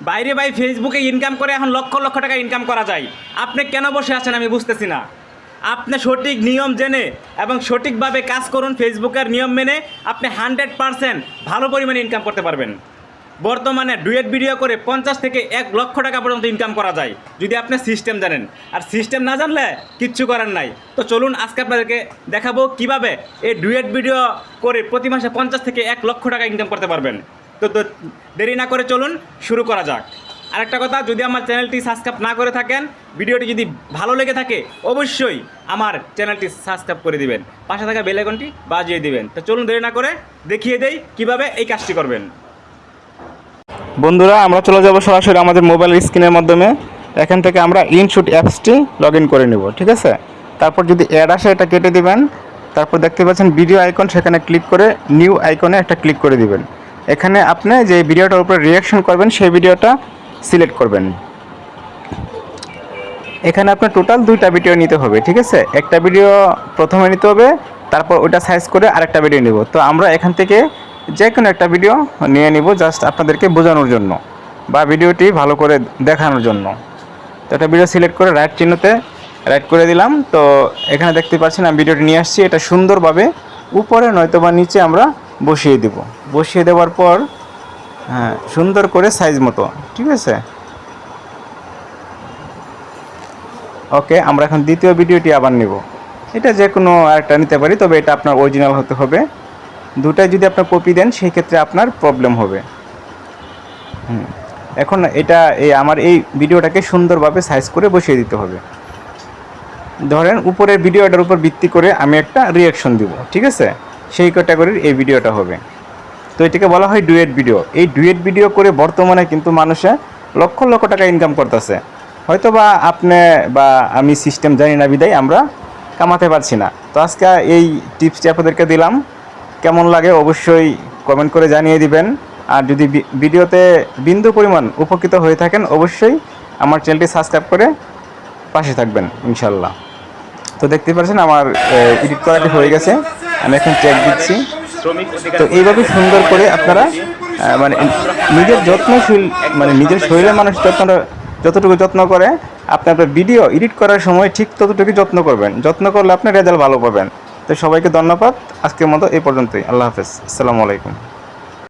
বাইরে ভাই ফেসবুকে ইনকাম করে এখন লক্ষ লক্ষ টাকা ইনকাম করা যায়। আপনি কেন বসে আছেন আমি বুঝতেছি না। আপনি সঠিক নিয়ম জেনে এবং সঠিকভাবে কাজ করুন, ফেসবুকের নিয়ম মেনে আপনি 100% ভালো পরিমাণে ইনকাম করতে পারবেন। বর্তমানে ডুয়েট ভিডিও করে 50 থেকে 1 লক্ষ টাকা পর্যন্ত ইনকাম করা যায় যদি আপনি সিস্টেম জানেন। আর সিস্টেম না জানলে কিচ্ছু করার নাই। তো চলুন আজকে আপনাদেরকে দেখাবো কিভাবে এই ডুয়েট ভিডিও করে প্রতি মাসে 50 থেকে 1 লক্ষ টাকা ইনকাম করতে পারবেন। তো দেরি না করে চলুন শুরু করা যাক। আরেকটা কথা, যদি আমার চ্যানেলটি সাবস্ক্রাইব না করে থাকেন, ভিডিওটি যদি ভালো লেগে থাকে অবশ্যই আমার চ্যানেলটি সাবস্ক্রাইব করে দিবেন, পাশে থাকা বেল আইকনটি বাজিয়ে দিবেন। তো চলুন দেরি না করে দেখিয়ে দেই কিভাবে এই কাজটি করবেন। বন্ধুরা, আমরা চলে যাব সরাসরি আমাদের মোবাইল স্ক্রিনের মাধ্যমে। এখান থেকে আমরা ইনশুট অ্যাপসটি লগ ইন করে নেব, ঠিক আছে। তারপর যদি অ্যাড আসে এটা কেটে দিবেন। তারপর দেখতে পাচ্ছেন ভিডিও আইকন, সেখানে ক্লিক করে নিউ আইকনে একটা ক্লিক করে দিবেন। এখানে আপনি যে ভিডিওটার উপরে রিয়াকশন করবেন সেই ভিডিওটা সিলেক্ট করবেন। এখানে আপনার টোটাল 2টা ভিডিও নিতে হবে, ঠিক আছে। একটা ভিডিও প্রথমে নিতে হবে, তারপর ওটা সাইজ করে আরেকটা ভিডিও নেব। তো আমরা এখান থেকে যে কোনো একটা ভিডিও নিয়ে নিব, জাস্ট আপনাদেরকে বোঝানোর জন্য বা ভিডিওটি ভালো করে দেখানোর জন্য। তো একটা ভিডিও সিলেক্ট করে রাইট চিহ্নতে রাইট করে দিলাম। তো এখানে দেখতে পাচ্ছেন আমি ভিডিওটি নিয়ে আসছি। এটা সুন্দরভাবে উপরে নয়তো বা নিচে আমরা বসিয়ে দেব। বসিয়ে দেওয়ার পর সুন্দর করে সাইজ মতো, ঠিক আছে। ওকে, আমরা এখন দ্বিতীয় ভিডিওটি আবার নেব। এটা যে কোনো একটা নিতে পারি, তবে এটা আপনার অরিজিনাল হতে হবে। দুটাই যদি আপনার কপি দেন সেই ক্ষেত্রে আপনার প্রবলেম হবে। এখন এটা আমার এই ভিডিওটাকে সুন্দরভাবে সাইজ করে বসিয়ে দিতে হবে। ধরেন উপরের ভিডিওটার উপর ভিত্তি করে আমি একটা রিয়াকশন দিব, ঠিক আছে। সেই ক্যাটাগরির এই ভিডিওটা হবে। তো এটাকে বলা হয় ডুয়েট ভিডিও। এই ডুয়েট ভিডিও করে বর্তমানে কিন্তু মানুষে লক্ষ লক্ষ টাকা ইনকাম করতেছে। হয়তো বা আপনি বা আমি সিস্টেম জানি না বিদায় আমরা কামাতে পারছি না। তো আজকে এই টিপসটি আপনাদেরকে দিলাম। কেমন লাগে অবশ্যই কমেন্ট করে জানিয়ে দিবেন। আর যদি ভিডিওতে বিন্দু পরিমাণ উপকৃত হয়ে থাকেন অবশ্যই আমার চ্যানেলটি সাবস্ক্রাইব করে পাশে থাকবেন ইনশাল্লাহ। তো দেখতে পাচ্ছেন আমার এডিট করাটি হয়ে গেছে, আমি এখন চেক দিচ্ছি। তো এইভাবে সুন্দর করে আপনারা মানে নিজের যত্নশীল, মানে নিজের শরীরের মানুষ যতটুকু যত্ন করে আপনি আপনার ভিডিও এডিট করার সময় ঠিক ততটুকু যত্ন করবেন। যত্ন করলে আপনার রেজাল্ট ভালো পাবেন। তো সবাইকে ধন্যবাদ। আজকের মতো এই পর্যন্তই। আল্লাহ হাফেজ, আসসালামু আলাইকুম।